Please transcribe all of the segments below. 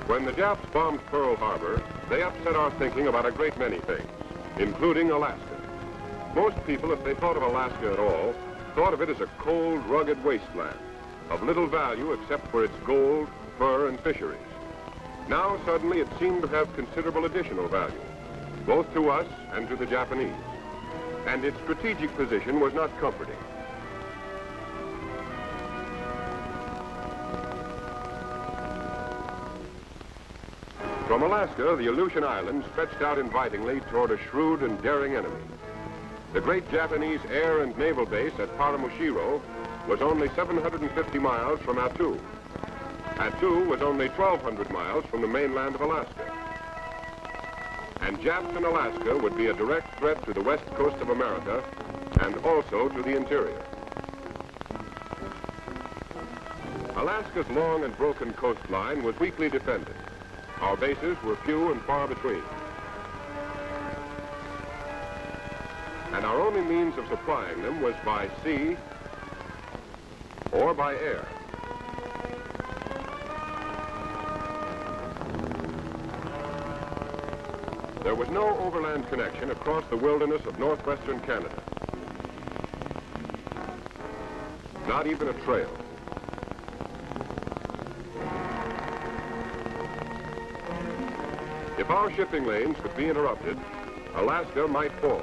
When the Japs bombed Pearl Harbor, they upset our thinking about a great many things, including Alaska. Most people, if they thought of Alaska at all, thought of it as a cold, rugged wasteland, of little value except for its gold, fur, and fisheries. Now, suddenly, it seemed to have considerable additional value, both to us and to the Japanese. And its strategic position was not comforting. From Alaska, the Aleutian Islands stretched out invitingly toward a shrewd and daring enemy. The great Japanese air and naval base at Paramushiro was only 750 miles from Attu. Attu was only 1,200 miles from the mainland of Alaska. And Japs in Alaska would be a direct threat to the west coast of America and also to the interior. Alaska's long and broken coastline was weakly defended. Our bases were few and far between. And our only means of supplying them was by sea or by air. There was no overland connection across the wilderness of northwestern Canada. Not even a trail. If our shipping lanes could be interrupted, Alaska might fall.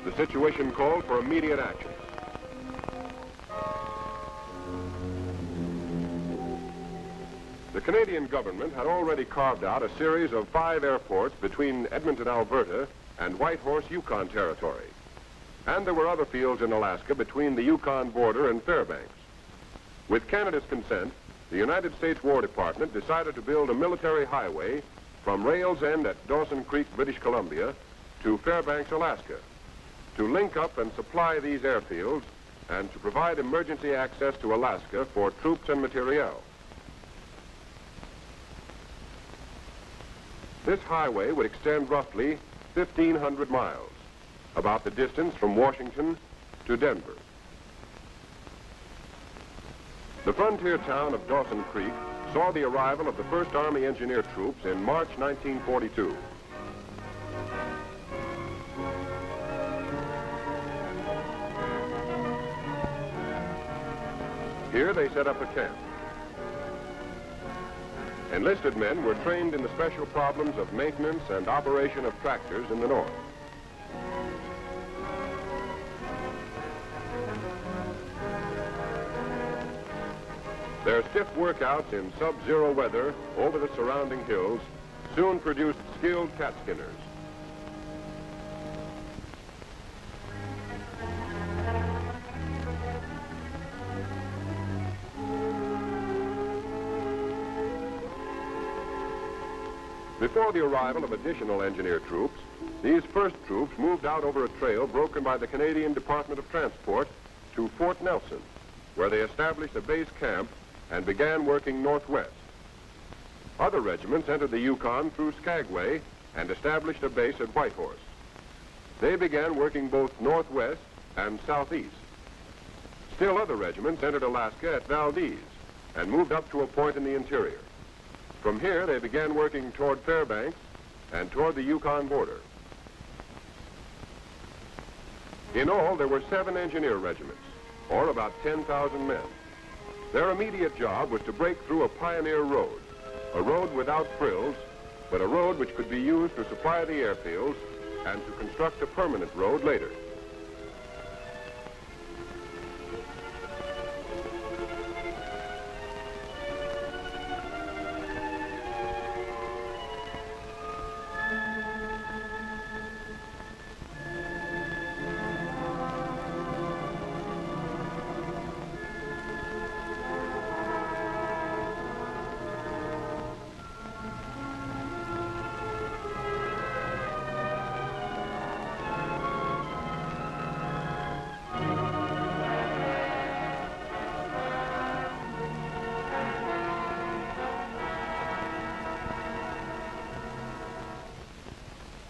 The situation called for immediate action. The Canadian government had already carved out a series of 5 airports between Edmonton, Alberta, and Whitehorse, Yukon Territory. And there were other fields in Alaska between the Yukon border and Fairbanks. With Canada's consent, the United States War Department decided to build a military highway from Rails End at Dawson Creek, British Columbia, to Fairbanks, Alaska, to link up and supply these airfields and to provide emergency access to Alaska for troops and materiel. This highway would extend roughly 1,500 miles, about the distance from Washington to Denver. The frontier town of Dawson Creek saw the arrival of the 1st Army Engineer Troops in March 1942. Here they set up a camp. Enlisted men were trained in the special problems of maintenance and operation of tractors in the north. Their stiff workouts in sub-zero weather over the surrounding hills soon produced skilled cat skinners. Before the arrival of additional engineer troops, these first troops moved out over a trail broken by the Canadian Department of Transport to Fort Nelson, where they established a base camp and began working northwest. Other regiments entered the Yukon through Skagway and established a base at Whitehorse. They began working both northwest and southeast. Still other regiments entered Alaska at Valdez and moved up to a point in the interior. From here, they began working toward Fairbanks and toward the Yukon border. In all, there were 7 engineer regiments, or about 10,000 men. Their immediate job was to break through a pioneer road, a road without frills, but a road which could be used to supply the airfields and to construct a permanent road later.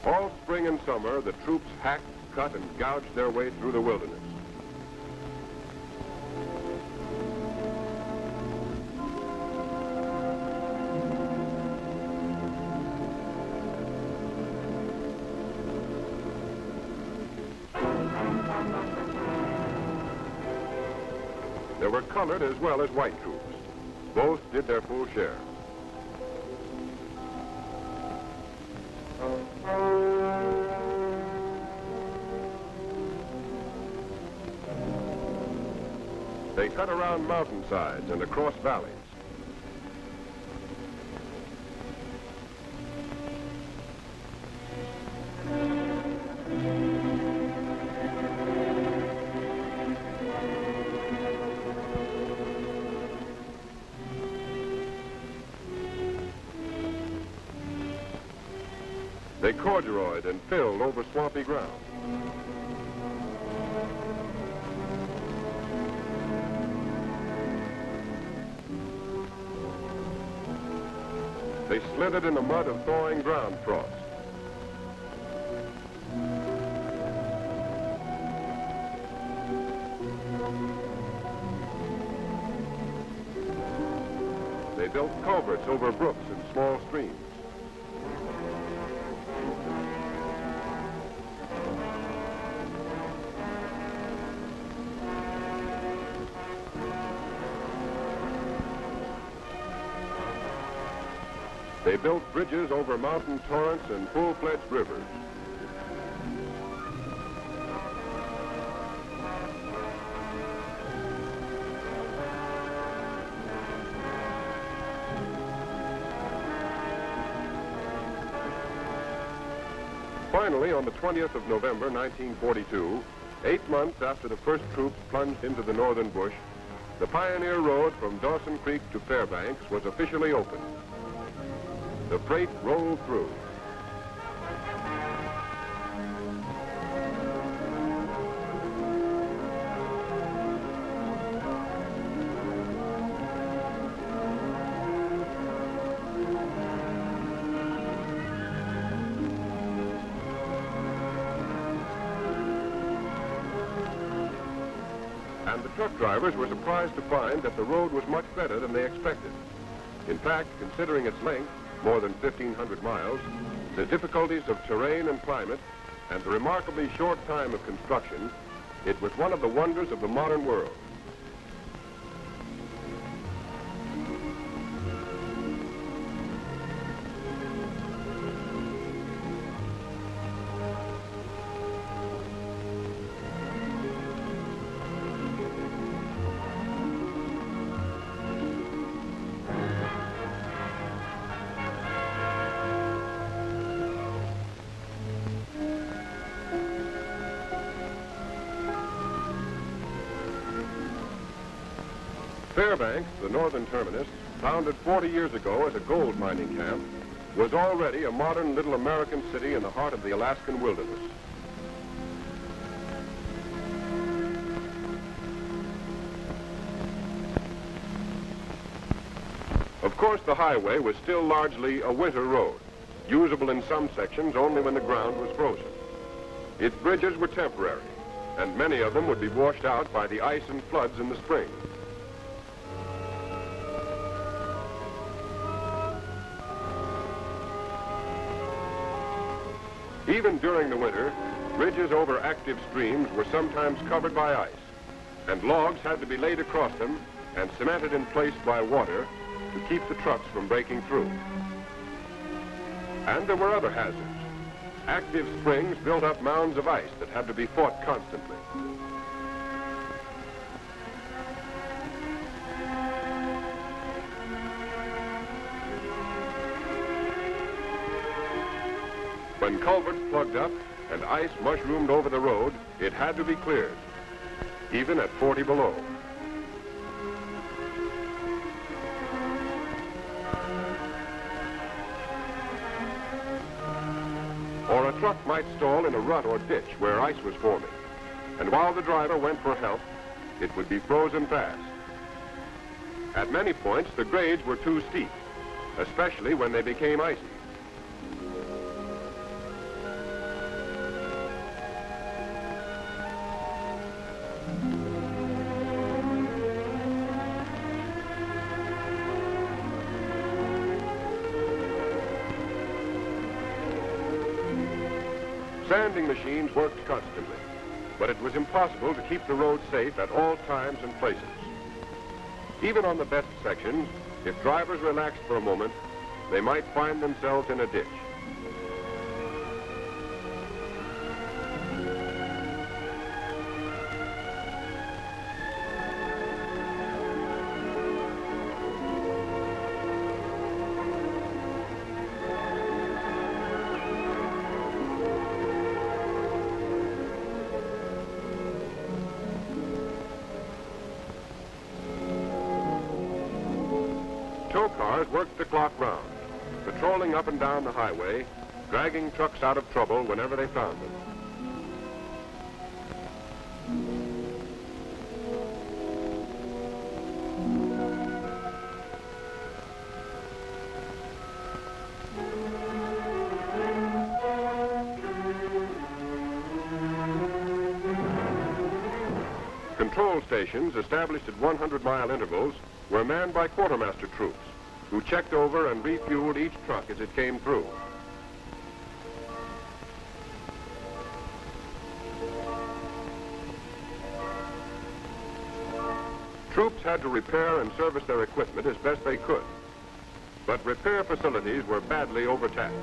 All spring and summer, the troops hacked, cut, and gouged their way through the wilderness. There were colored as well as white troops. Both did their full share. They cut around mountainsides and across valleys. They corduroyed and filled over swampy ground. They slithered in the mud of thawing ground frost. They built culverts over brooks and small streams. They built bridges over mountain torrents and full-fledged rivers. Finally, on the 20th of November, 1942, 8 months after the first troops plunged into the northern bush, the Pioneer Road from Dawson Creek to Fairbanks was officially opened. The freight rolled through. And the truck drivers were surprised to find that the road was much better than they expected. In fact, considering its length, more than 1,500 miles, the difficulties of terrain and climate, and the remarkably short time of construction, it was one of the wonders of the modern world. Fairbanks, the northern terminus, founded 40 years ago as a gold mining camp, was already a modern little American city in the heart of the Alaskan wilderness. Of course, the highway was still largely a winter road, usable in some sections only when the ground was frozen. Its bridges were temporary, and many of them would be washed out by the ice and floods in the spring. Even during the winter, bridges over active streams were sometimes covered by ice, and logs had to be laid across them and cemented in place by water to keep the trucks from breaking through. And there were other hazards. Active springs built up mounds of ice that had to be fought constantly. When culverts plugged up and ice mushroomed over the road, it had to be cleared, even at 40 below. Or a truck might stall in a rut or ditch where ice was forming, and while the driver went for help, it would be frozen fast. At many points, the grades were too steep, especially when they became icy. Sanding machines worked constantly, but it was impossible to keep the road safe at all times and places. Even on the best sections, if drivers relaxed for a moment, they might find themselves in a ditch. Tow cars worked the clock round, patrolling up and down the highway, dragging trucks out of trouble whenever they found them. Control stations established at 100-mile intervals were manned by quartermaster troops who checked over and refueled each truck as it came through. Troops had to repair and service their equipment as best they could, but repair facilities were badly overtaxed.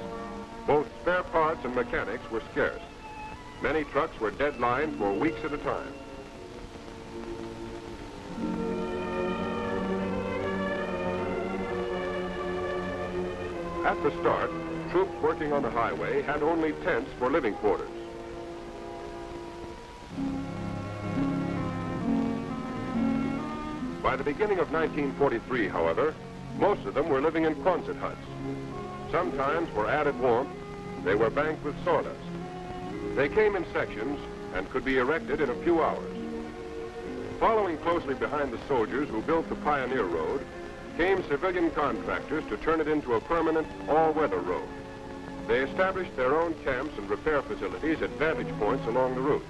Both spare parts and mechanics were scarce. Many trucks were deadlined for weeks at a time. At the start, troops working on the highway had only tents for living quarters. By the beginning of 1943, however, most of them were living in Quonset huts. Sometimes, for added warmth, they were banked with sawdust. They came in sections and could be erected in a few hours. Following closely behind the soldiers who built the Pioneer Road came civilian contractors to turn it into a permanent, all-weather road. They established their own camps and repair facilities at vantage points along the route.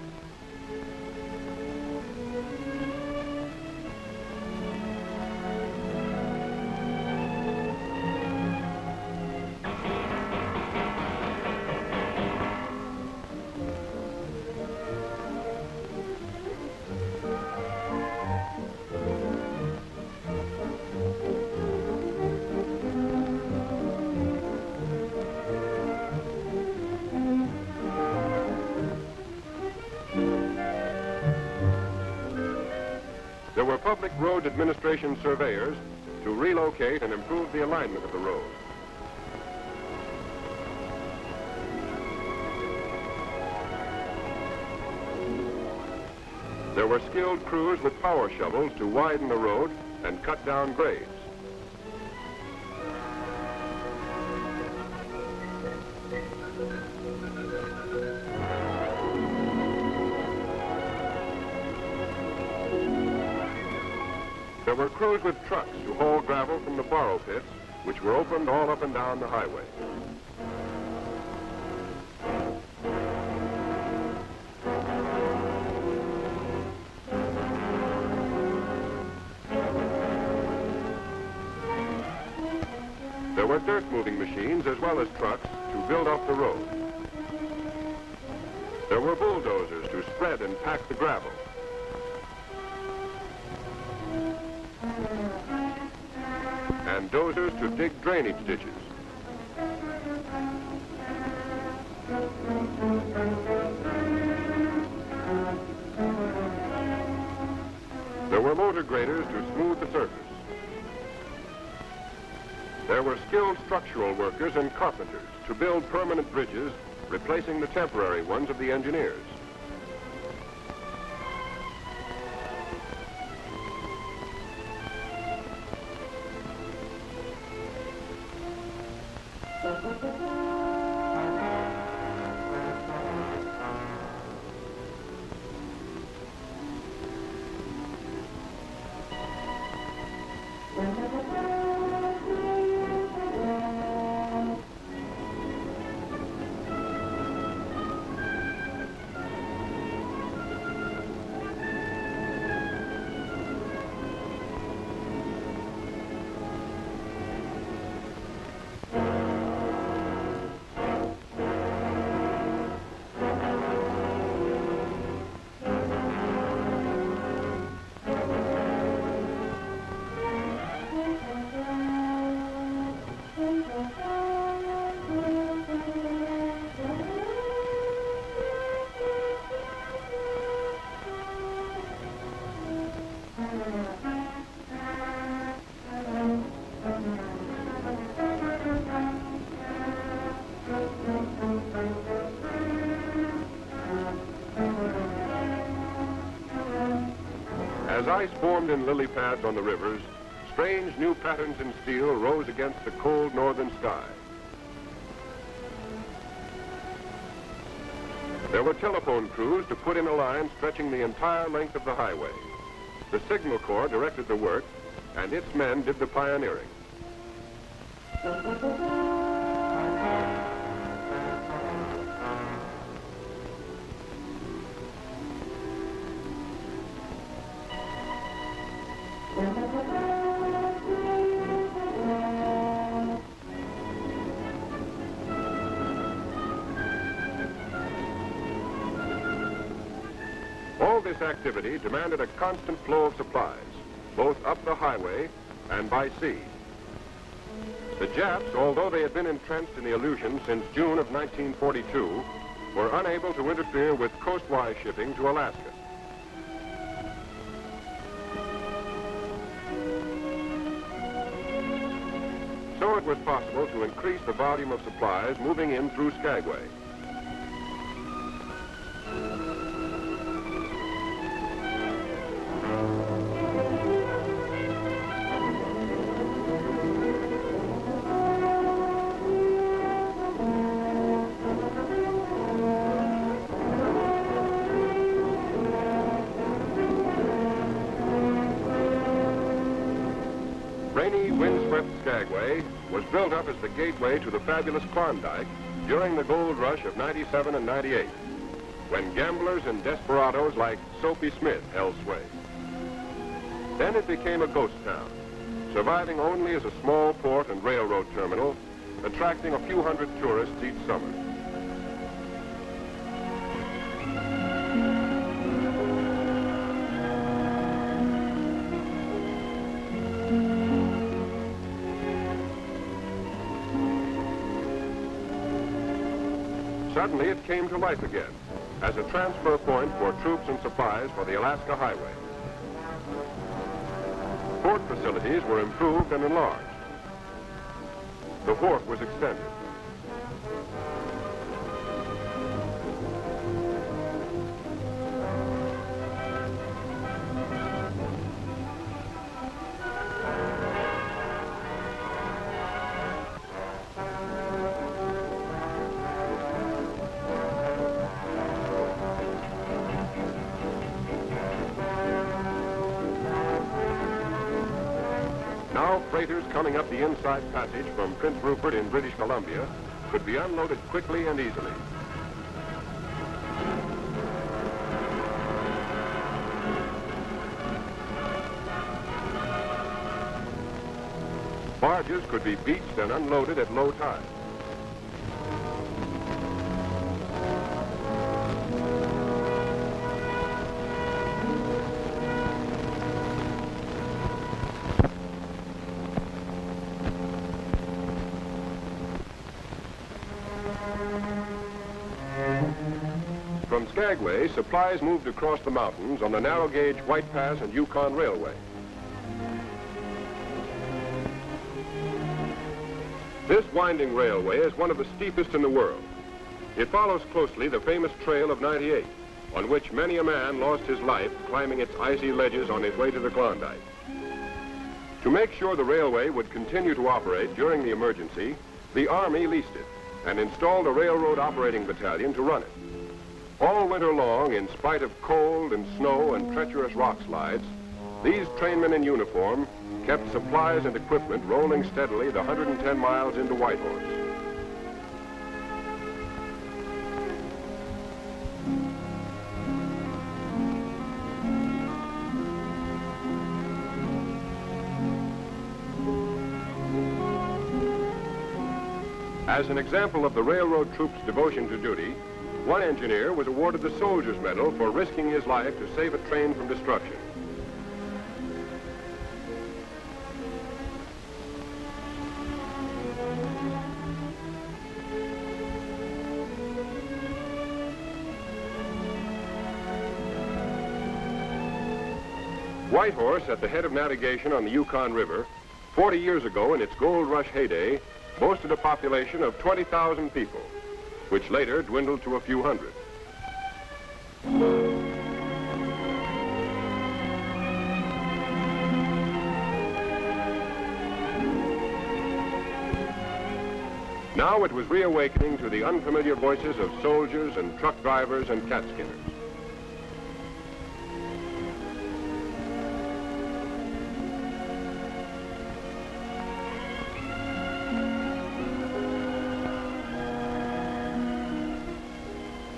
There were public road administration surveyors to relocate and improve the alignment of the road. There were skilled crews with power shovels to widen the road and cut down grades. There were crews with trucks to haul gravel from the borrow pits, which were opened all up and down the highway. There were dirt-moving machines as well as trucks to build up the road. There were bulldozers to spread and pack the gravel. And dozers to dig drainage ditches. There were motor graders to smooth the surface. There were skilled structural workers and carpenters to build permanent bridges, replacing the temporary ones of the engineers. As ice formed in lily pads on the rivers, strange new patterns in steel rose against the cold northern sky. There were telephone crews to put in a line stretching the entire length of the highway. The Signal Corps directed the work, and its men did the pioneering. All this activity demanded a constant flow of supplies, both up the highway and by sea. The Japs, although they had been entrenched in the Aleutians since June of 1942, were unable to interfere with coastwise shipping to Alaska. So it was possible to increase the volume of supplies moving in through Skagway. Rainy, windswept Skagway was built up as the gateway to the fabulous Klondike during the gold rush of '97 and '98, when gamblers and desperados like Soapy Smith held sway. Then it became a ghost town, surviving only as a small port and railroad terminal, attracting a few hundred tourists each summer. Suddenly it came to life again as a transfer point for troops and supplies for the Alaska Highway. Port facilities were improved and enlarged. The wharf was extended. Now freighters coming up the inside passage from Prince Rupert in British Columbia could be unloaded quickly and easily. Barges could be beached and unloaded at low tide. From Skagway, supplies moved across the mountains on the narrow-gauge White Pass and Yukon Railway. This winding railway is one of the steepest in the world. It follows closely the famous Trail of '98, on which many a man lost his life climbing its icy ledges on his way to the Klondike. To make sure the railway would continue to operate during the emergency, the Army leased it and installed a railroad operating battalion to run it. All winter long, in spite of cold and snow and treacherous rock slides, these trainmen in uniform kept supplies and equipment rolling steadily the 110 miles into Whitehorse. As an example of the railroad troops' devotion to duty, one engineer was awarded the Soldier's Medal for risking his life to save a train from destruction. Whitehorse, at the head of navigation on the Yukon River, 40 years ago in its gold rush heyday, boasted a population of 20,000 people, which later dwindled to a few hundred. Now it was reawakening to the unfamiliar voices of soldiers and truck drivers and cat skinners.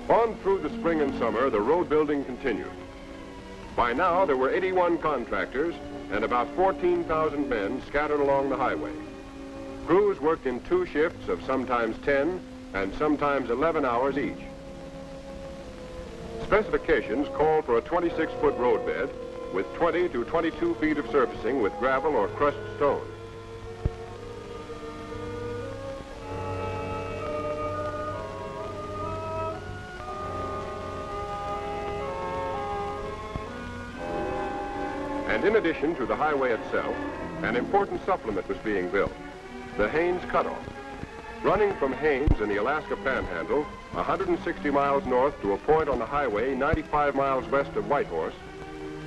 On through the spring and summer, the road building continued. By now, there were 81 contractors and about 14,000 men scattered along the highway. Crews worked in 2 shifts of sometimes 10 and sometimes 11 hours each. Specifications called for a 26-foot roadbed with 20 to 22 feet of surfacing with gravel or crushed stone. And in addition to the highway itself, an important supplement was being built, the Haines Cutoff. Running from Haines in the Alaska Panhandle, 160 miles north to a point on the highway 95 miles west of Whitehorse,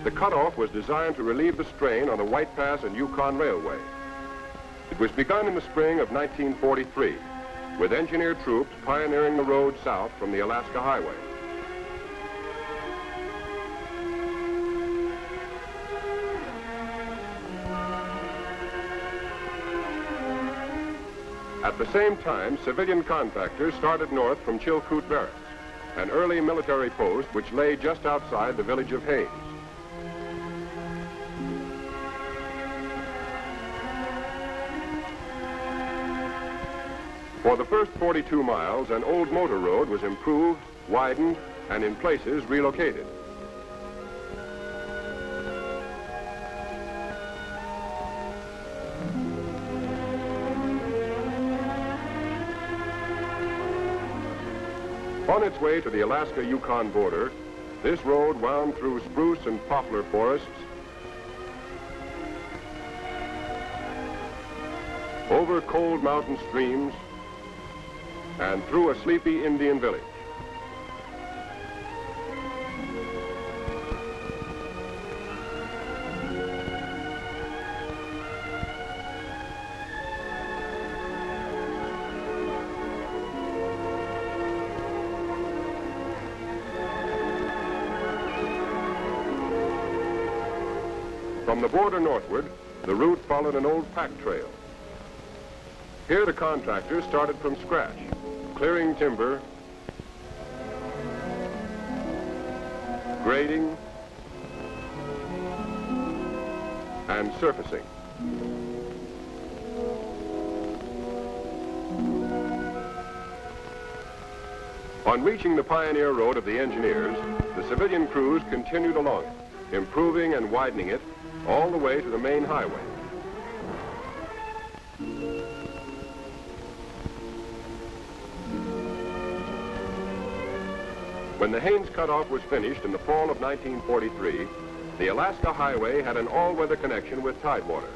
the cutoff was designed to relieve the strain on the White Pass and Yukon Railway. It was begun in the spring of 1943, with engineer troops pioneering the road south from the Alaska Highway. At the same time, civilian contractors started north from Chilkoot Barracks, an early military post which lay just outside the village of Haines. For the first 42 miles, an old motor road was improved, widened, and in places relocated. On its way to the Alaska-Yukon border, this road wound through spruce and poplar forests, over cold mountain streams, and through a sleepy Indian village. From the border northward, the route followed an old pack trail. Here the contractors started from scratch, clearing timber, grading, and surfacing. On reaching the pioneer road of the engineers, the civilian crews continued along it, improving and widening it all the way to the main highway. When the Haines Cutoff was finished in the fall of 1943, the Alaska Highway had an all-weather connection with Tidewater.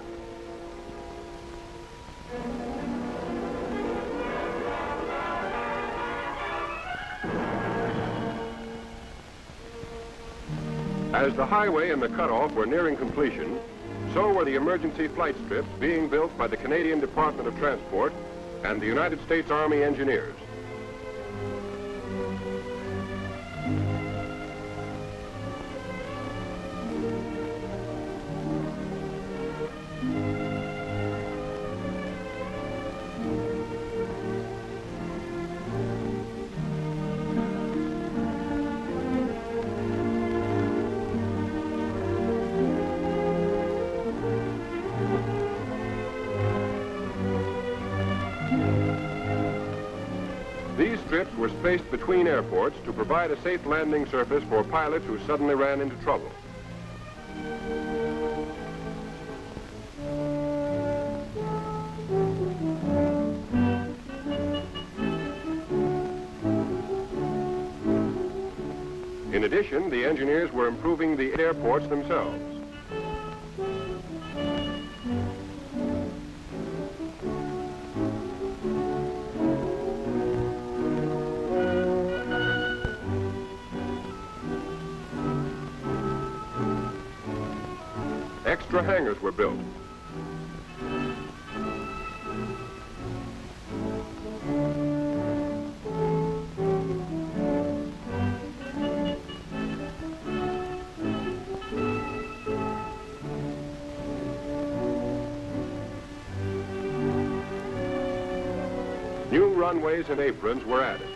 As the highway and the cutoff were nearing completion, so were the emergency flight strips being built by the Canadian Department of Transport and the United States Army Engineers. These strips were spaced between airports to provide a safe landing surface for pilots who suddenly ran into trouble. In addition, the engineers were improving the airports themselves. Extra hangars were built. New runways and aprons were added.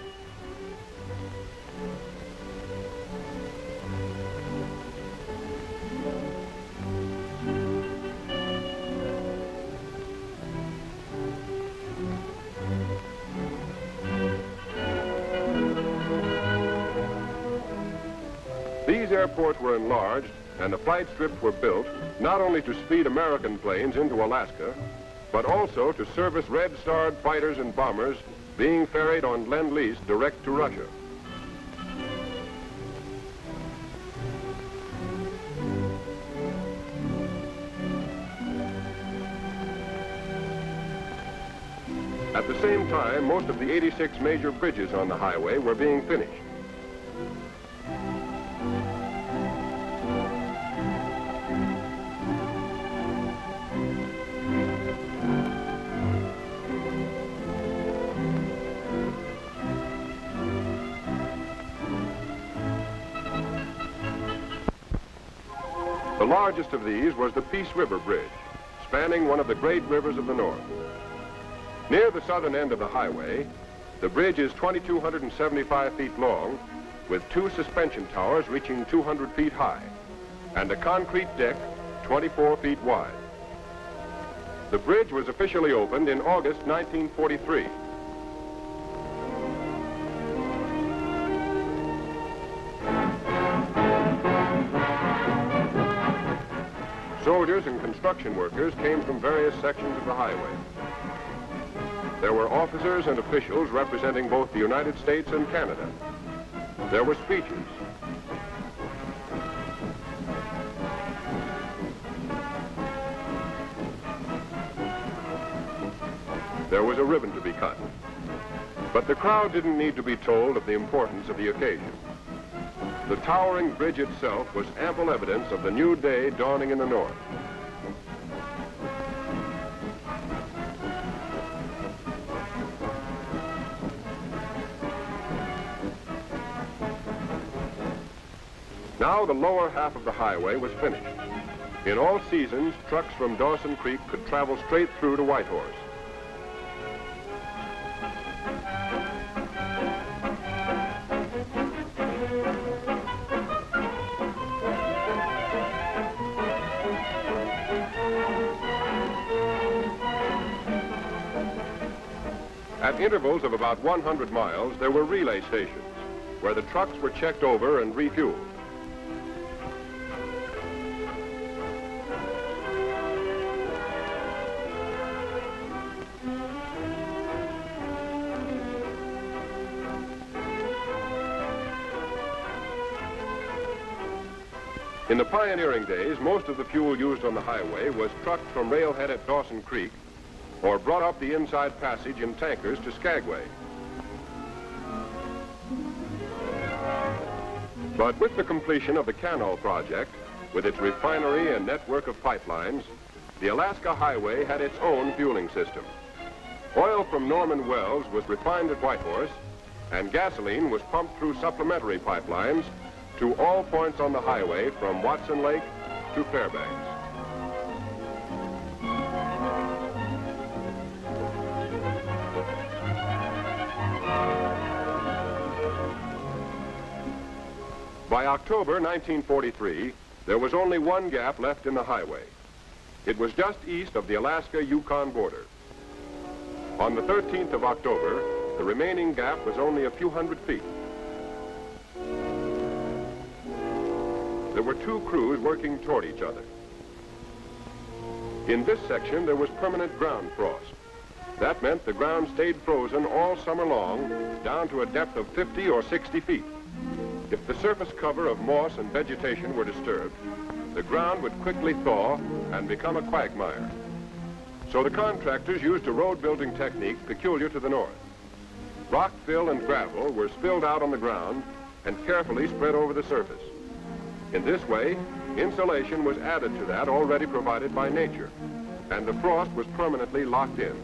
These airports were enlarged and the flight strips were built not only to speed American planes into Alaska, but also to service red-starred fighters and bombers being ferried on Lend-Lease direct to Russia. At the same time, most of the 86 major bridges on the highway were being finished. The largest of these was the Peace River Bridge, spanning one of the great rivers of the North. Near the southern end of the highway, the bridge is 2,275 feet long, with 2 suspension towers reaching 200 feet high, and a concrete deck 24 feet wide. The bridge was officially opened in August 1943. Soldiers and construction workers came from various sections of the highway. There were officers and officials representing both the United States and Canada. There were speeches. There was a ribbon to be cut. But the crowd didn't need to be told of the importance of the occasion. The towering bridge itself was ample evidence of the new day dawning in the North. Now the lower half of the highway was finished. In all seasons, trucks from Dawson Creek could travel straight through to Whitehorse. At intervals of about 100 miles, there were relay stations where the trucks were checked over and refueled. In the pioneering days, most of the fuel used on the highway was trucked from railhead at Dawson Creek or brought up the inside passage in tankers to Skagway. But with the completion of the Canal project, with its refinery and network of pipelines, the Alaska Highway had its own fueling system. Oil from Norman Wells was refined at Whitehorse, and gasoline was pumped through supplementary pipelines to all points on the highway from Watson Lake to Fairbanks. By October 1943, there was only one gap left in the highway. It was just east of the Alaska-Yukon border. On the 13th of October, the remaining gap was only a few hundred feet. There were 2 crews working toward each other. In this section, there was permanent ground frost. That meant the ground stayed frozen all summer long, down to a depth of 50 or 60 feet. If the surface cover of moss and vegetation were disturbed, the ground would quickly thaw and become a quagmire. So the contractors used a road-building technique peculiar to the North. Rock, fill, and gravel were spilled out on the ground and carefully spread over the surface. In this way, insulation was added to that already provided by nature, and the frost was permanently locked in.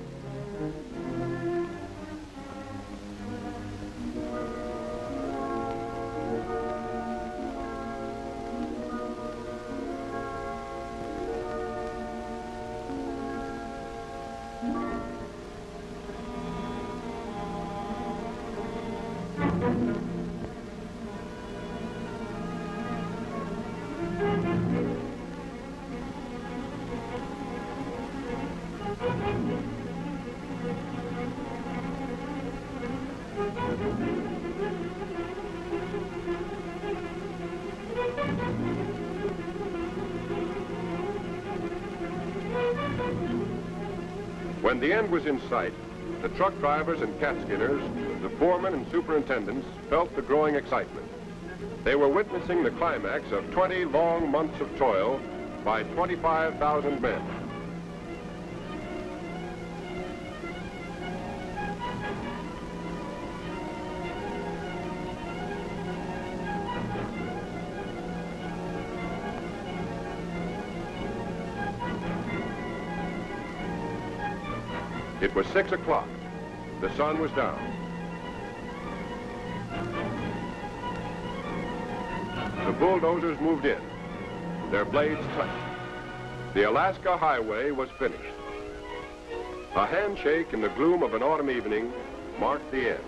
When the end was in sight, the truck drivers and cat skinners, the foremen and superintendents felt the growing excitement. They were witnessing the climax of 20 long months of toil by 25,000 men. It was 6 o'clock. The sun was down. The bulldozers moved in. Their blades touched. The Alaska Highway was finished. A handshake in the gloom of an autumn evening marked the end.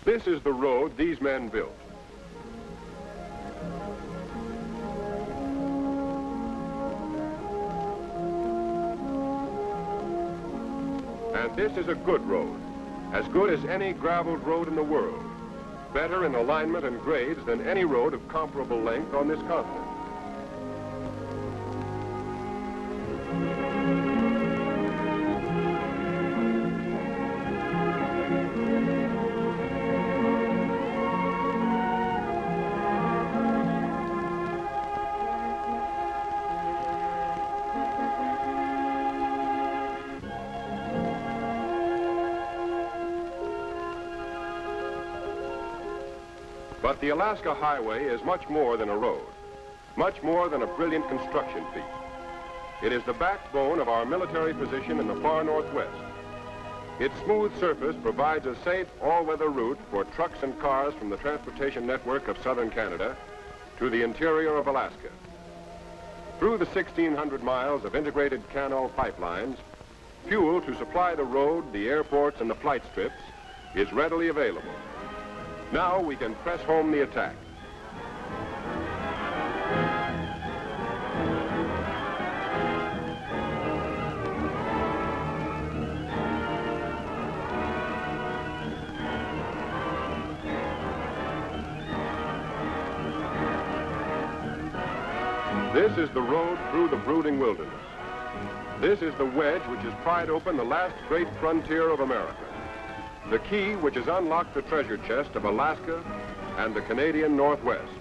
This is the road these men built. And this is a good road, as good as any graveled road in the world, better in alignment and grades than any road of comparable length on this continent. But the Alaska Highway is much more than a road, much more than a brilliant construction feat. It is the backbone of our military position in the far northwest. Its smooth surface provides a safe, all-weather route for trucks and cars from the transportation network of southern Canada to the interior of Alaska. Through the 1,600 miles of integrated canal pipelines, fuel to supply the road, the airports, and the flight strips is readily available. Now we can press home the attack. This is the road through the brooding wilderness. This is the wedge which has pried open the last great frontier of America. The key which has unlocked the treasure chest of Alaska and the Canadian Northwest.